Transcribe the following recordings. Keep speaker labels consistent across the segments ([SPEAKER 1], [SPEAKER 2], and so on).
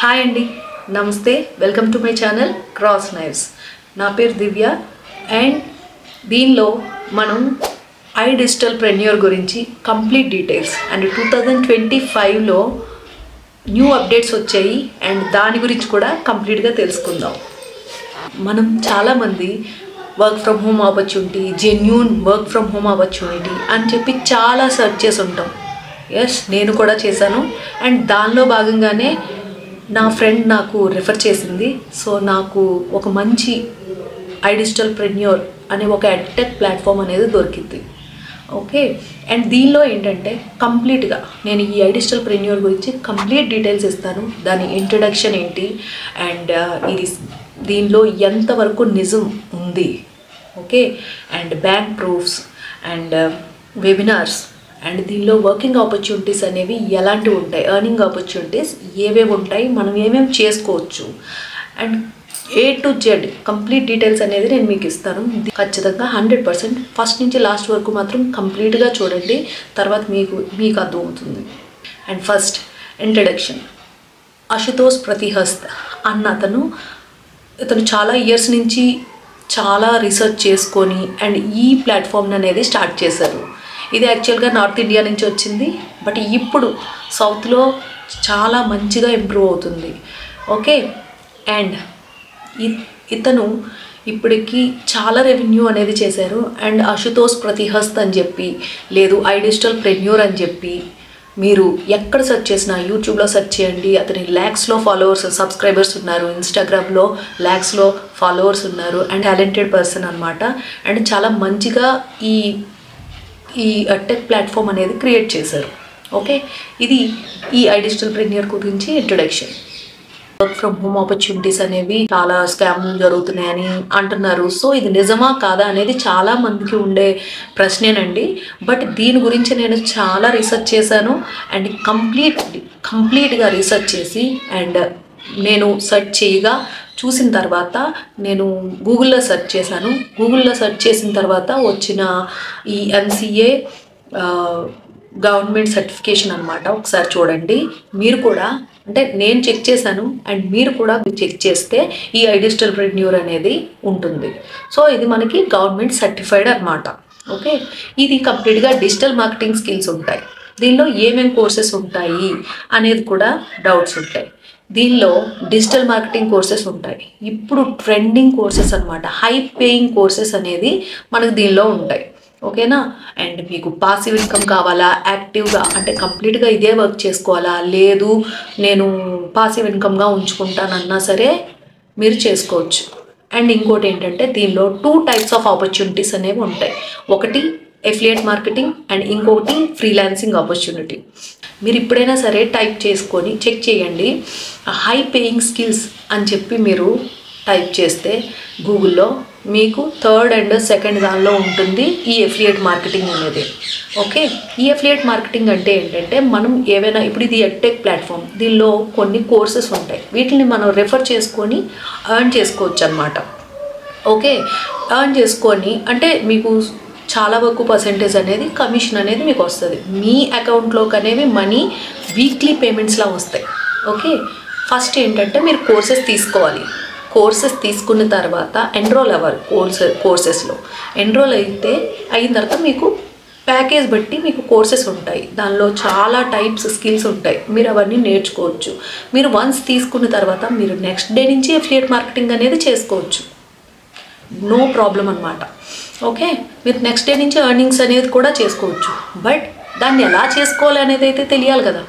[SPEAKER 1] Hi అండి, నమస్తే. Welcome to my channel cross knives. నా పేరు దివ్య అండ్ దీనిలో మనం డిజిటల్ ప్రెన్యూర్ గురించి కంప్లీట్ డీటెయిల్స్ అండ్ 2025లో న్యూ అప్డేట్స్ వచ్చాయి అండ్ దాని గురించి కూడా కంప్లీట్గా తెలుసుకుందాం. మనం చాలామంది work from home opportunity, genuine work from home opportunity అని చెప్పి చాలా సెర్చ్ చేసి ఉంటాం. ఎస్, నేను కూడా చేశాను అండ్ దానిలో భాగంగానే నా ఫ్రెండ్ నాకు రిఫర్ చేసింది. సో నాకు ఒక మంచి డిజిటల్ ప్రెన్యూర్ అనే ఒక ఎడ్టెక్ ప్లాట్ఫామ్ అనేది దొరికింది. ఓకే, అండ్ దీనిలో ఏంటంటే కంప్లీట్గా నేను ఈ డిజిటల్ ప్రెన్యూర్ గురించి కంప్లీట్ డీటెయిల్స్ ఇస్తాను. దాని ఇంట్రడక్షన్ ఏంటి అండ్ ఇది దీనిలో ఎంతవరకు నిజం ఉంది, okay, and bank proofs and webinars and దీనిలో వర్కింగ్ ఆపర్చునిటీస్ అనేవి ఎలాంటివి ఉంటాయి, ఎర్నింగ్ ఆపర్చునిటీస్ ఏవేవి ఉంటాయి, మనం ఏమేమి చేసుకోవచ్చు and A to Z complete details అనేది నేను మీకు ఇస్తాను. ఖచ్చితంగా 100% ఫస్ట్ నుంచి లాస్ట్ వరకు మాత్రం కంప్లీట్గా చూడండి, తర్వాత మీకు అర్థమవుతుంది. And first introduction. Ashutosh Pratihast అన్న ఇతను చాలా ఇయర్స్ నుంచి చాలా రీసెర్చ్ చేసుకొని అండ్ ఈ ప్లాట్ఫామ్ అనేది స్టార్ట్ చేశారు. ఇది యాక్చువల్గా నార్త్ ఇండియా నుంచి వచ్చింది, బట్ ఇప్పుడు సౌత్లో చాలా మంచిగా ఇంప్రూవ్ అవుతుంది. ఓకే, అండ్ ఇతను ఇప్పటికి చాలా రెవెన్యూ అనేది చేశారు. అండ్ అశుతోష్ ప్రతిహస్త్ అని చెప్పి లేదు డిజిటల్ ప్రెన్యూర్ అని చెప్పి మీరు ఎక్కడ సెర్చ్ చేసినా, యూట్యూబ్లో సెర్చ్ చేయండి, అతని ల్యాక్స్లో ఫాలోవర్స్ సబ్స్క్రైబర్స్ ఉన్నారు, ఇన్స్టాగ్రామ్లో ల్యాక్స్లో ఫాలోవర్స్ ఉన్నారు అండ్ టాలెంటెడ్ పర్సన్ అనమాట. అండ్ చాలా మంచిగా ఈ టెక్ ప్లాట్ఫామ్ అనేది క్రియేట్ చేశారు. ఓకే, ఇది ఈ డిజిటల్ ప్రెన్యూర్ గురించి introduction. Work from home opportunities అనేవి చాలా స్కామ్లు జరుగుతున్నాయని అంటున్నారు. సో ఇది నిజమా కాదా అనేది చాలా మందికి ఉండే ప్రశ్నేనండి. బట్ దీని గురించి నేను చాలా రీసెర్చ్ చేశాను అండ్ కంప్లీట్గా రీసెర్చ్ చేసి అండ్ నేను సెర్చ్ చేయగా చూసిన తర్వాత నేను గూగుల్లో సెర్చ్ చేశాను. గూగుల్లో సెర్చ్ చేసిన తర్వాత వచ్చిన ఈ MCA గవర్నమెంట్ సర్టిఫికేషన్ అనమాట. ఒకసారి చూడండి మీరు కూడా, అంటే నేను చెక్ చేశాను అండ్ మీరు కూడా చెక్ చేస్తే ఈ డిజిటల్ ప్రెన్యూర్ అనేది ఉంటుంది. సో ఇది మనకి గవర్నమెంట్ సర్టిఫైడ్ అనమాట. ఓకే, ఇది కంప్లీట్గా డిజిటల్ మార్కెటింగ్ స్కిల్స్ ఉంటాయి. దీనిలో ఏమేమి కోర్సెస్ ఉంటాయి అనేది కూడా డౌట్స్ ఉంటాయి. దీనిలో డిజిటల్ మార్కెటింగ్ కోర్సెస్ ఉంటాయి. ఇప్పుడు ట్రెండింగ్ కోర్సెస్ అనమాట, హై పేయింగ్ కోర్సెస్ అనేది మనకు దీనిలో ఉంటాయి. ఓకేనా, అండ్ మీకు పాసివ్ ఇన్కమ్ కావాలా, యాక్టివ్గా అంటే కంప్లీట్గా ఇదే వర్క్ చేసుకోవాలా, లేదు నేను పాసివ్ ఇన్కమ్గా ఉంచుకుంటానన్నా సరే మీరు చేసుకోవచ్చు. అండ్ ఇంకోటి ఏంటంటే దీనిలో 2 types ఆఫ్ ఆపర్చునిటీస్ అనేవి ఉంటాయి. ఒకటి ఎఫిలియేట్ మార్కెటింగ్ అండ్ ఇంకొకటి ఫ్రీలాన్సింగ్ ఆపర్చునిటీ. మీరు ఇప్పుడైనా సరే టైప్ చేసుకొని చెక్ చేయండి. హై పేయింగ్ స్కిల్స్ అని చెప్పి మీరు టైప్ చేస్తే గూగుల్లో మీకు 3rd and 2nd దానిలో ఉంటుంది ఈ ఎఫిలియేట్ మార్కెటింగ్ అనేది. ఓకే, ఈ ఎఫిలియేట్ మార్కెటింగ్ అంటే ఏంటంటే మనం ఏవైనా, ఇప్పుడు ఇది ఎడ్టెక్ ప్లాట్ఫామ్, దీనిలో కొన్ని కోర్సెస్ ఉంటాయి, వీటిని మనం రెఫర్ చేసుకొని ఎర్న్ చేసుకోవచ్చు అనమాట. ఓకే, ఎర్న్ చేసుకొని అంటే మీకు చాలా వరకు పర్సెంటేజ్ అనేది కమిషన్ అనేది మీకు వస్తుంది. మీ అకౌంట్లోకి అనేవి మనీ వీక్లీ పేమెంట్స్లా వస్తాయి. ఓకే, ఫస్ట్ ఏంటంటే మీరు కోర్సెస్ తీసుకోవాలి. కోర్సెస్ తీసుకున్న తర్వాత ఎన్రోల్ అవ్వాలి. కోర్సెస్లో ఎన్రోల్ అయిన తర్వాత మీకు ప్యాకేజ్ బట్టి మీకు కోర్సెస్ ఉంటాయి. దానిలో చాలా టైప్స్ స్కిల్స్ ఉంటాయి, మీరు అవన్నీ నేర్చుకోవచ్చు. మీరు వన్స్ తీసుకున్న తర్వాత మీరు నెక్స్ట్ డే నుంచి ఎఫిలియేట్ మార్కెటింగ్ అనేది చేసుకోవచ్చు, నో ప్రాబ్లం అనమాట. ఓకే, మీరు నెక్స్ట్ డే నుంచి ఎర్నింగ్స్ అనేది కూడా చేసుకోవచ్చు. బట్ దాన్ని ఎలా చేసుకోవాలి అనేది అయితే తెలియాలి కదా.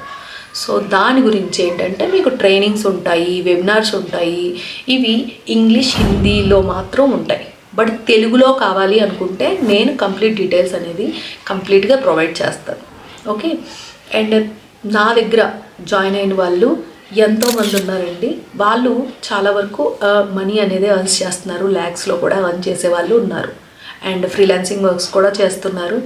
[SPEAKER 1] సో దాని గురించి ఏంటంటే మీకు ట్రైనింగ్స్ ఉంటాయి, వెబినార్స్ ఉంటాయి. ఇవి ఇంగ్లీష్, హిందీలో మాత్రం ఉంటాయి. బట్ తెలుగులో కావాలి అనుకుంటే నేను కంప్లీట్ డీటెయిల్స్ అనేది కంప్లీట్గా ప్రొవైడ్ చేస్తాను. ఓకే, అండ్ నా దగ్గర జాయిన్ అయిన వాళ్ళు ఎంతోమంది ఉన్నారండి. వాళ్ళు చాలా వరకు మనీ అనేది ఎర్న్ చేస్తున్నారు, ల్యాక్స్లో కూడా ఎర్న్ చేసే వాళ్ళు ఉన్నారు. అండ్ ఫ్రీలాన్సింగ్ వర్క్స్ కూడా చేస్తున్నారు.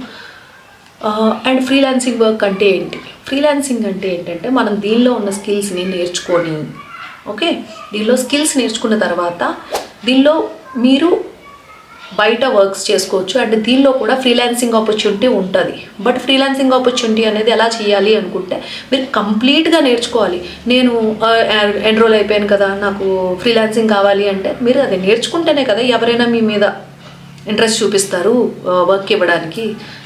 [SPEAKER 1] అండ్ ఫ్రీలాన్సింగ్ వర్క్ అంటే ఏంటి? ఫ్రీలాన్సింగ్ అంటే ఏంటంటే మనం దీనిలో ఉన్న స్కిల్స్ని నేర్చుకొని, ఓకే, దీనిలో స్కిల్స్ నేర్చుకున్న తర్వాత దీనిలో మీరు బయట వర్క్స్ చేసుకోవచ్చు. అండ్ దీనిలో కూడా ఫ్రీలాన్సింగ్ ఆపర్చునిటీ ఉంటుంది. బట్ ఫ్రీలాన్సింగ్ ఆపర్చునిటీ అనేది ఎలా చేయాలి అనుకుంటే మీరు కంప్లీట్గా నేర్చుకోవాలి. నేను ఎన్రోల్ అయిపోయాను కదా, నాకు ఫ్రీలాన్సింగ్ కావాలి అంటే మీరు అది నేర్చుకుంటేనే కదా ఎవరైనా మీ మీద ఇంట్రెస్ట్ చూపిస్తారు వర్క్ ఇవ్వడానికి.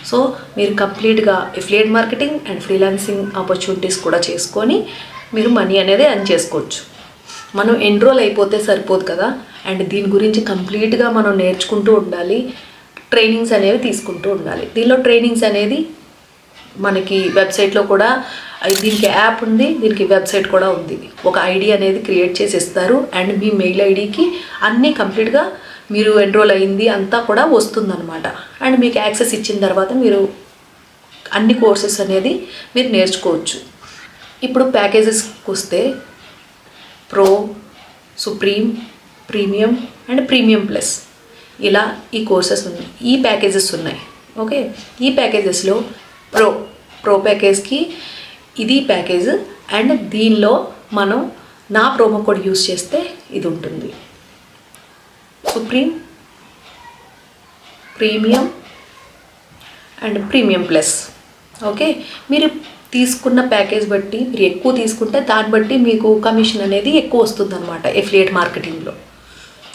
[SPEAKER 1] సో మీరు కంప్లీట్గా affiliate marketing and freelancing opportunities కూడా చేసుకొని మీరు మనీ అనేది ఎర్న్ చేసుకోవచ్చు. మనం ఎన్రోల్ అయిపోతే సరిపోదు కదా, అండ్ దీని గురించి కంప్లీట్గా మనం నేర్చుకుంటూ ఉండాలి. ట్రైనింగ్స్ అనేవి తీసుకుంటూ ఉండాలి. దీనిలో ట్రైనింగ్స్ అనేది మనకి వెబ్సైట్లో కూడా దీనికి యాప్ ఉంది, దీనికి వెబ్సైట్ కూడా ఉంది. ఒక ఐడి అనేది క్రియేట్ చేసి ఇస్తారు అండ్ మీ మెయిల్ ఐడికి అన్నీ కంప్లీట్గా మీరు ఎన్రోల్ అయింది అంతా కూడా వస్తుందన్నమాట. అండ్ మీకు యాక్సెస్ ఇచ్చిన తర్వాత మీరు అన్ని కోర్సెస్ అనేది మీరు నేర్చుకోవచ్చు. ఇప్పుడు ప్యాకేజెస్కి వస్తే pro, supreme, premium and premium plus ఇలా ఈ కోర్సెస్ ఉన్నాయి, ఈ ప్యాకేజెస్ ఉన్నాయి. ఓకే, ఈ ప్యాకేజెస్లో ప్రో ప్యాకేజ్కి ఇది ప్యాకేజ్ అండ్ దీనిలో మనం నా ప్రోమో కోడ్ యూస్ చేస్తే ఇది ఉంటుంది. Supreme, premium and premium plus. Okay, మీరు తీసుకున్న ప్యాకేజ్ బట్టి మీరు ఎక్కువ తీసుకుంటే దాన్ని బట్టి మీకు కమిషన్ అనేది ఎక్కువ వస్తుంది అనమాట ఎఫిలియేట్ మార్కెటింగ్లో.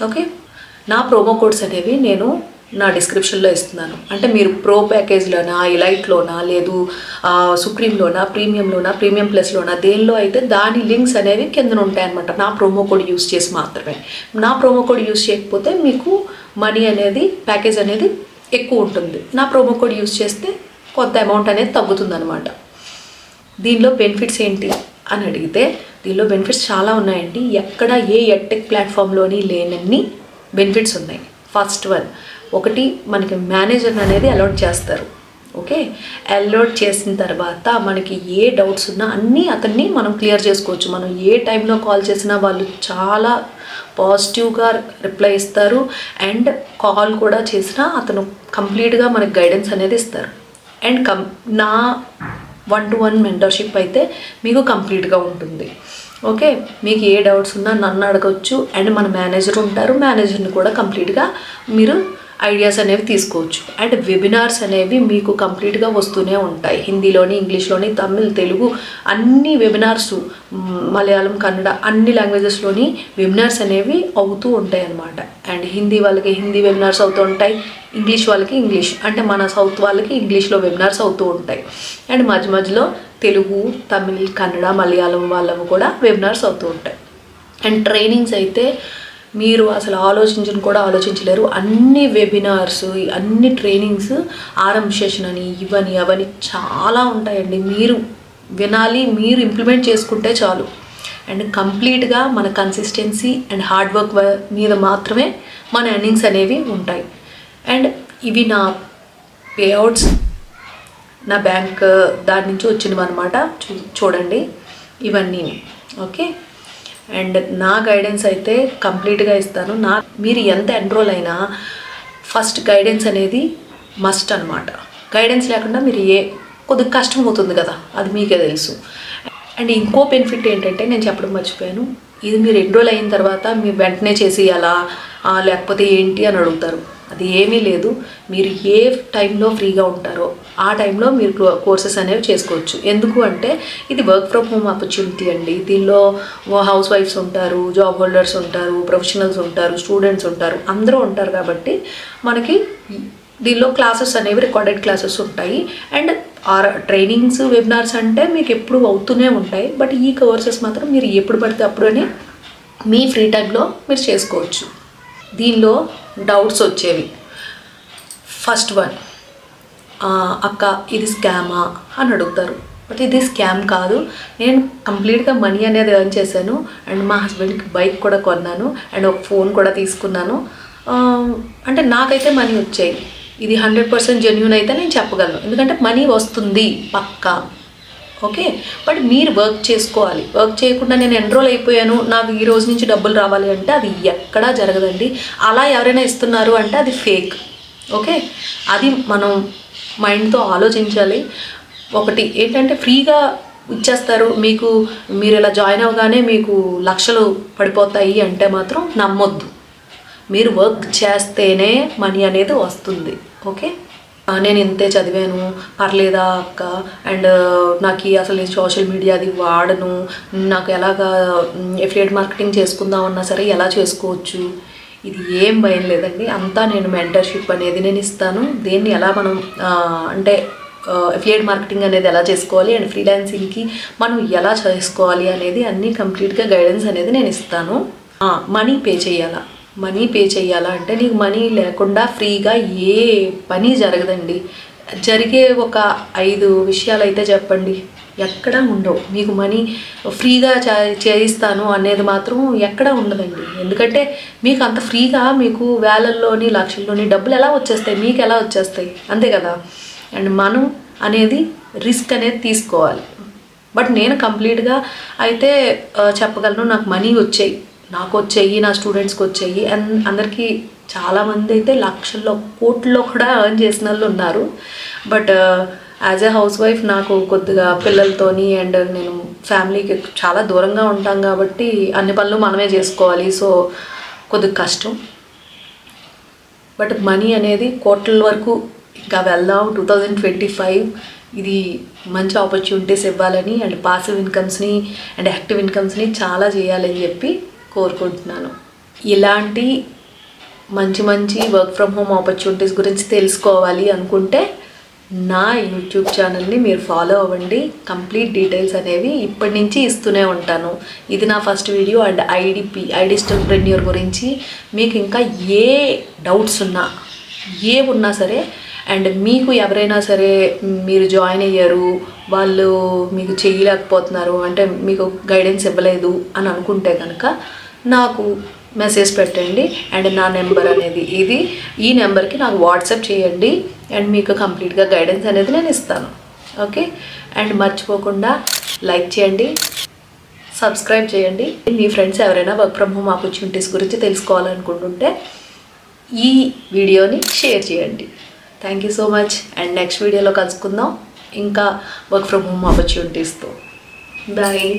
[SPEAKER 1] ఓకే, నా ప్రోమో కోడ్స్ అనేవి నేను నా డిస్క్రిప్షన్లో ఇస్తున్నాను. అంటే మీరు ప్రో ప్యాకేజ్లోనా, ఎలైట్లోనా, లేదు సుప్రీంలోనా, ప్రీమియంలోనా, ప్రీమియం ప్లస్లోనా, దేనిలో అయితే దాని లింక్స్ అనేవి కింద ఉంటాయి అనమాట. నా ప్రోమో కోడ్ యూస్ చేసి మాత్రమే. నా ప్రోమో కోడ్ యూస్ చేయకపోతే మీకు మనీ అనేది ప్యాకేజ్ అనేది ఎక్కువ ఉంటుంది. నా ప్రోమో కోడ్ యూస్ చేస్తే కొంత అమౌంట్ అనేది తగ్గుతుంది అనమాట. దీనిలో బెనిఫిట్స్ ఏంటి అని అడిగితే దీనిలో బెనిఫిట్స్ చాలా ఉన్నాయండి. ఎక్కడ ఏ ఎడ్టెక్ ప్లాట్ఫామ్లోని లేనన్ని బెనిఫిట్స్ ఉన్నాయి. ఫస్ట్ వన్, ఒకటి మనకి మేనేజర్ అనేది అలాట్ చేస్తారు. ఓకే, అలాట్ చేసిన తర్వాత మనకి ఏ డౌట్స్ ఉన్నా అన్నీ అతన్ని మనం క్లియర్ చేసుకోవచ్చు. మనం ఏ టైంలో కాల్ చేసినా వాళ్ళు చాలా పాజిటివ్గా రిప్లై ఇస్తారు అండ్ కాల్ కూడా చేసినా అతను కంప్లీట్గా మనకి గైడెన్స్ అనేది ఇస్తారు. అండ్ నా 1-to-1 మెంటర్షిప్ అయితే మీకు కంప్లీట్గా ఉంటుంది. ఓకే, మీకు ఏ డౌట్స్ ఉన్నా నన్ను అడగవచ్చు అండ్ మన మేనేజర్ ఉంటారు, మేనేజర్ని కూడా కంప్లీట్గా మీరు ఐడియాస్ అనేవి తీసుకోవచ్చు. అండ్ వెబినార్స్ అనేవి మీకు కంప్లీట్గా వస్తూనే ఉంటాయి. హిందీలోని, ఇంగ్లీష్లోని, తమిళ్, తెలుగు అన్ని వెబినార్స్, మలయాళం, కన్నడ అన్ని లాంగ్వేజెస్లోని వెబినార్స్ అనేవి అవుతూ ఉంటాయి అన్నమాట. అండ్ హిందీ వాళ్ళకి హిందీ వెబినార్స్ అవుతూ ఉంటాయి, ఇంగ్లీష్ వాళ్ళకి ఇంగ్లీష్, అంటే మన సౌత్ వాళ్ళకి ఇంగ్లీష్లో వెబినార్స్ అవుతూ ఉంటాయి. అండ్ మధ్య మధ్యలో తెలుగు, తమిళ్, కన్నడ, మలయాళం వాళ్ళవి కూడా వెబినార్స్ అవుతూ ఉంటాయి. అండ్ ట్రైనింగ్స్ అయితే మీరు అసలు ఆలోచించలేరు. అన్ని వెబినార్స్, అన్ని ట్రైనింగ్స్, ఆర్ఎం సెషన్ అని ఇవని అవని చాలా ఉంటాయండి. మీరు వినాలి, మీరు ఇంప్లిమెంట్ చేసుకుంటే చాలు. అండ్ కంప్లీట్గా మన కన్సిస్టెన్సీ అండ్ హార్డ్ వర్క్ మీద మాత్రమే మన ఎర్నింగ్స్ అనేవి ఉంటాయి. అండ్ ఇవి నా పేఅవుట్స్, నా బ్యాంక్ దాని నుంచి వచ్చినవి అనమాట. చూడండి ఇవన్నీ. ఓకే, అండ్ నా గైడెన్స్ అయితే కంప్లీట్గా ఇస్తాను. మీరు ఎంత ఎన్రోల్ అయినా ఫస్ట్ గైడెన్స్ అనేది మస్ట్ అనమాట. గైడెన్స్ లేకుండా మీరు కొద్దిగా కష్టం అవుతుంది కదా, అది మీకే తెలుసు. అండ్ ఇంకో బెనిఫిట్ ఏంటంటే నేను చెప్పడం మర్చిపోయాను, ఇది మీరు ఎన్రోల్ అయిన తర్వాత మీరు వెంటనే చేసేయాలా లేకపోతే ఏంటి అని అడుగుతారు. అది ఏమీ లేదు. మీరు ఏ టైంలో ఫ్రీగా ఉంటారో ఆ టైంలో మీరు కోర్సెస్ అనేవి చేసుకోవచ్చు. ఎందుకు అంటే ఇది వర్క్ ఫ్రమ్ హోమ్ ఆపర్చునిటీ అండి. దీనిలో హౌస్ వైఫ్స్ ఉంటారు, జాబ్ హోల్డర్స్ ఉంటారు, ప్రొఫెషనల్స్ ఉంటారు, స్టూడెంట్స్ ఉంటారు, అందరూ ఉంటారు. కాబట్టి మనకి దీనిలో క్లాసెస్ అనేవి రికార్డెడ్ క్లాసెస్ ఉంటాయి. అండ్ ట్రైనింగ్స్, వెబినార్స్ అంటే మీకు ఎప్పుడు అవుతూనే ఉంటాయి. బట్ ఈ కోర్సెస్ మాత్రం మీరు ఎప్పుడు పడితే అప్పుడు అని మీ ఫ్రీ టైంలో మీరు చేసుకోవచ్చు. దీనిలో డౌట్స్ వచ్చేవి. ఫస్ట్ వన్, అక్క ఇది స్కామా అని అడుగుతారు. బట్ ఇది స్కామ్ కాదు. నేను కంప్లీట్గా మనీ అనేది ఎర్న్ చేశాను అండ్ మా హస్బెండ్కి బైక్ కూడా కొన్నాను అండ్ ఒక ఫోన్ కూడా తీసుకున్నాను. అంటే నాకైతే మనీ వచ్చాయి. ఇది 100% జెన్యూన్ అయితే నేను చెప్పగలను, ఎందుకంటే మనీ వస్తుంది పక్కా. ఓకే, బట్ మీరు వర్క్ చేసుకోవాలి. వర్క్ చేయకుండా నేను ఎన్రోల్ అయిపోయాను నాకు ఈ రోజు నుంచి డబ్బులు రావాలి అంటే అది ఎక్కడా జరగదండి. అలా ఎవరైనా ఇస్తున్నారు అంటే అది ఫేక్. ఓకే, అది మనం మైండ్తో ఆలోచించాలి. ఒకటి ఏంటంటే ఫ్రీగా ఇచ్చేస్తారు మీకు, మీరు ఇలా జాయిన్ అవ్వగానే మీకు లక్షలు పడిపోతాయి అంటే మాత్రం నమ్మొద్దు. మీరు వర్క్ చేస్తేనే మనీ అనేది వస్తుంది. ఓకే, నేను ఇంతే చదివాను పర్లేదా అక్క, అండ్ నాకు అసలు నేను సోషల్ మీడియా అది వాడను, నాకు ఎలాగా ఎఫిలియేట్ మార్కెటింగ్ చేసుకుందామన్నా సరే ఎలా చేసుకోవచ్చు, ఇది ఏం భయం లేదండి. అంతా నేను మెంటర్షిప్ అనేది నేను ఇస్తాను. దేన్ని ఎలా మనం అంటే ఎఫిలియేట్ మార్కెటింగ్ అనేది ఎలా చేసుకోవాలి అండ్ ఫ్రీలాన్సింగ్కి మనం ఎలా చేసుకోవాలి అనేది అన్నీ కంప్లీట్గా గైడెన్స్ అనేది నేను ఇస్తాను. మనీ పే చేయాలా అంటే నీకు మనీ లేకుండా ఫ్రీగా ఏ పని జరగదండి. జరిగే ఒక 5 విషయాలు అయితే చెప్పండి, ఎక్కడా ఉండవు. మీకు మనీ ఫ్రీగా చేయిస్తాను అనేది మాత్రం ఎక్కడా ఉండదండి. ఎందుకంటే మీకు అంత ఫ్రీగా మీకు వేలల్లోని లక్షల్లోని డబ్బులు ఎలా వచ్చేస్తాయి, మీకు ఎలా వచ్చేస్తాయి, అంతే కదా. అండ్ మనం అనేది రిస్క్ అనేది తీసుకోవాలి. బట్ నేను కంప్లీట్గా అయితే చెప్పగలను, నాకు మనీ వచ్చాయి, నాకు వచ్చాయి, నా స్టూడెంట్స్కి వచ్చాయి, అండ్ అందరికీ చాలామంది అయితే లక్షల్లో కోట్లలో కూడా ఎర్న్ చేసిన వాళ్ళు ఉన్నారు. But as a house wife నాకు కొద్దిగా పిల్లలతోని అండ్ నేను ఫ్యామిలీకి చాలా దూరంగా ఉంటాం కాబట్టి అన్ని పనులు మనమే చేసుకోవాలి. సో కొద్దిగా కష్టం. బట్ మనీ అనేది కోట్ల వరకు ఇంకా వెళ్దాం. 2025 ఇది మంచి ఆపర్చునిటీస్ ఇవ్వాలని అండ్ పాసివ్ ఇన్కమ్స్ని అండ్ యాక్టివ్ ఇన్కమ్స్ని చాలా చేయాలని చెప్పి కోరుకుంటున్నాను. ఇలాంటి మంచి మంచి వర్క్ ఫ్రమ్ హోమ్ ఆపర్చునిటీస్ గురించి తెలుసుకోవాలి అనుకుంటే నా యూట్యూబ్ ఛానల్ని మీరు ఫాలో అవ్వండి. కంప్లీట్ డీటెయిల్స్ అనేవి ఇప్పటి నుంచి ఇస్తూనే ఉంటాను. ఇది నా first video and I digitalpreneur గురించి మీకు ఇంకా ఏ డౌట్స్ ఉన్నా సరే అండ్ మీకు ఎవరైనా సరే మీరు జాయిన్ అయ్యారు, వాళ్ళు మీకు చేయలేకపోతున్నారు అంటే మీకు గైడెన్స్ ఇవ్వలేదు అని అనుకుంటే కనుక నాకు మెసేజ్ పెట్టండి. అండ్ నా నెంబర్ అనేది ఈ నెంబర్కి నాకు వాట్సాప్ చేయండి అండ్ మీకు కంప్లీట్గా గైడెన్స్ అనేది నేను ఇస్తాను. ఓకే, అండ్ మర్చిపోకుండా లైక్ చేయండి, సబ్స్క్రైబ్ చేయండి. మీ ఫ్రెండ్స్ ఎవరైనా వర్క్ ఫ్రమ్ హోమ్ ఆపర్చునిటీస్ గురించి తెలుసుకోవాలనుకుంటుంటే ఈ వీడియోని షేర్ చేయండి. Thank you so much. And next వీడియోలో కలుసుకుందాం ఇంకా వర్క్ ఫ్రమ్ హోమ్ ఆపర్చునిటీస్తో. బాయ్.